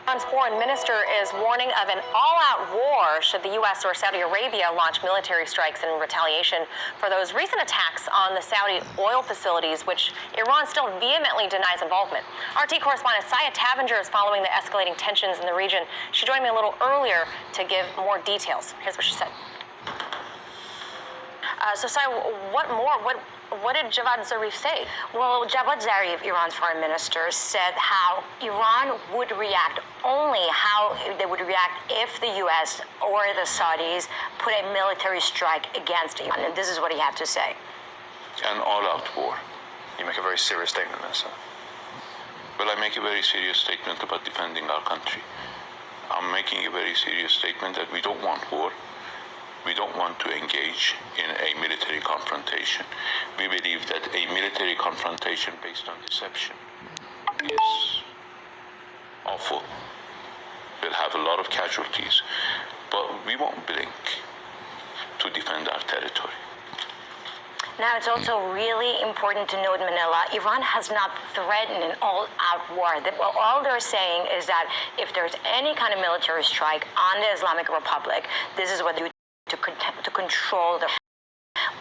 Iran's foreign minister is warning of an all-out war should the U.S. or Saudi Arabia launch military strikes in retaliation for those recent attacks on the Saudi oil facilities, which Iran still vehemently denies involvement. RT correspondent Saya Tavenger is following the escalating tensions in the region. She joined me a little earlier to give more details. Here's what she said. So, Saya, what did Javad Zarif say? Well, Javad Zarif, Iran's foreign minister, said how Iran would react, only how they would react if the U.S. or the Saudis put a military strike against Iran. And this is what he had to say. An all-out war. You make a very serious statement, then, sir. Well, I make a very serious statement about defending our country. I'm making a very serious statement that we don't want war. We don't want to engage in a military confrontation. We believe that a military confrontation based on deception is awful. We'll have a lot of casualties, but we won't blink to defend our territory. Now, it's also really important to note, Manila, Iran has not threatened an all-out war. All they're saying is that if there's any kind of military strike on the Islamic Republic, this is what they do to control the.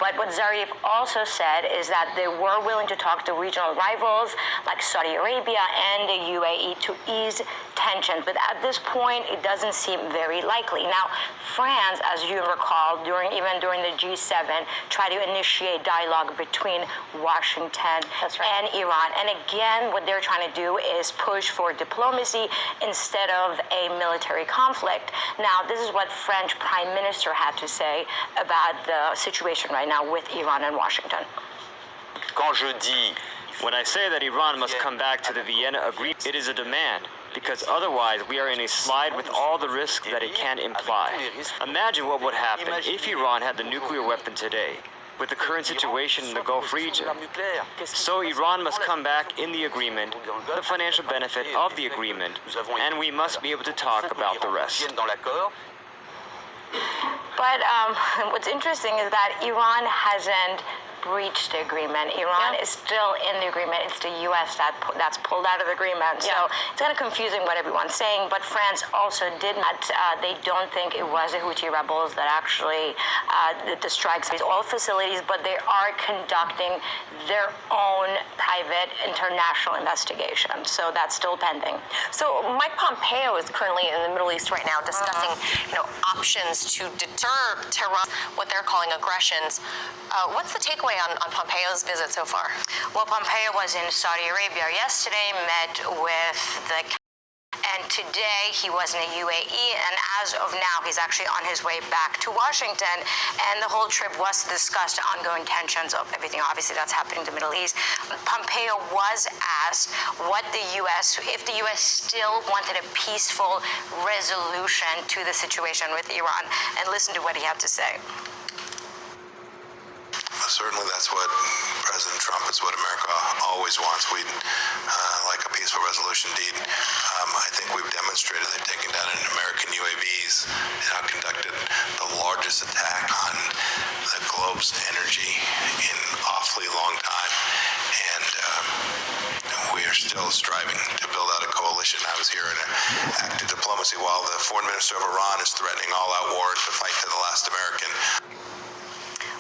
But what Zarif also said is that they were willing to talk to regional rivals like Saudi Arabia and the UAE to ease tensions. But at this point, it doesn't seem very likely. Now, France, as you recall, even during the G7, tried to initiate dialogue between Washington and Iran. And again, what they're trying to do is push for diplomacy instead of a military conflict. Now, this is what French Prime Minister had to say about the situation right now with Iran and Washington. When I say that Iran must come back to the Vienna Agreement, it is a demand, because otherwise we are in a slide with all the risks that it can imply. Imagine what would happen if Iran had the nuclear weapon today, with the current situation in the Gulf region. So Iran must come back in the agreement, the financial benefit of the agreement, and we must be able to talk about the rest. But what's interesting is that Iran hasn't breached the agreement. Iran is still in the agreement. It's the U.S. that's pulled out of the agreement. So it's kind of confusing what everyone's saying. But France also did not. They don't think it was the Houthi rebels that actually did the strikes at oil facilities, but they are conducting their own private international investigation. So that's still pending. So Mike Pompeo is currently in the Middle East right now discussing, options to deter Tehran, what they're calling aggressions. What's the takeaway on Pompeo's visit so far? Well, Pompeo was in Saudi Arabia yesterday, met with the. And today he was in the UAE, and as of now, he's actually on his way back to Washington. And the whole trip was to discuss the ongoing tensions of everything, obviously, that's happening in the Middle East. Pompeo was asked if the U.S. still wanted a peaceful resolution to the situation with Iran. And listen to what he had to say. Certainly that's what President Trump, it's what America always wants. We'd like a peaceful resolution indeed. I think we've demonstrated that taking down an American UAVs conducted the largest attack on the globe's energy in an awfully long time. And we are still striving to build out a coalition. I was here in active diplomacy while the foreign minister of Iran is threatening all-out war to fight to the last American.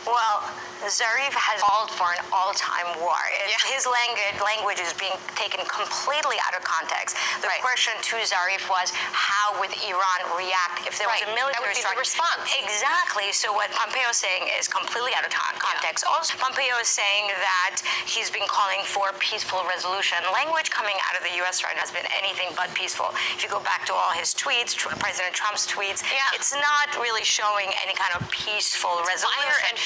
Well, Zarif has called for an all-time war. His language is being taken completely out of context. The question to Zarif was, how would Iran react if there was a military strike? That would be the response. Exactly. So what Pompeo is saying is completely out of context. Also, Pompeo is saying that he's been calling for peaceful resolution. Language coming out of the U.S. right now has been anything but peaceful. If you go back to all his tweets, President Trump's tweets, it's not really showing any kind of peaceful resolution.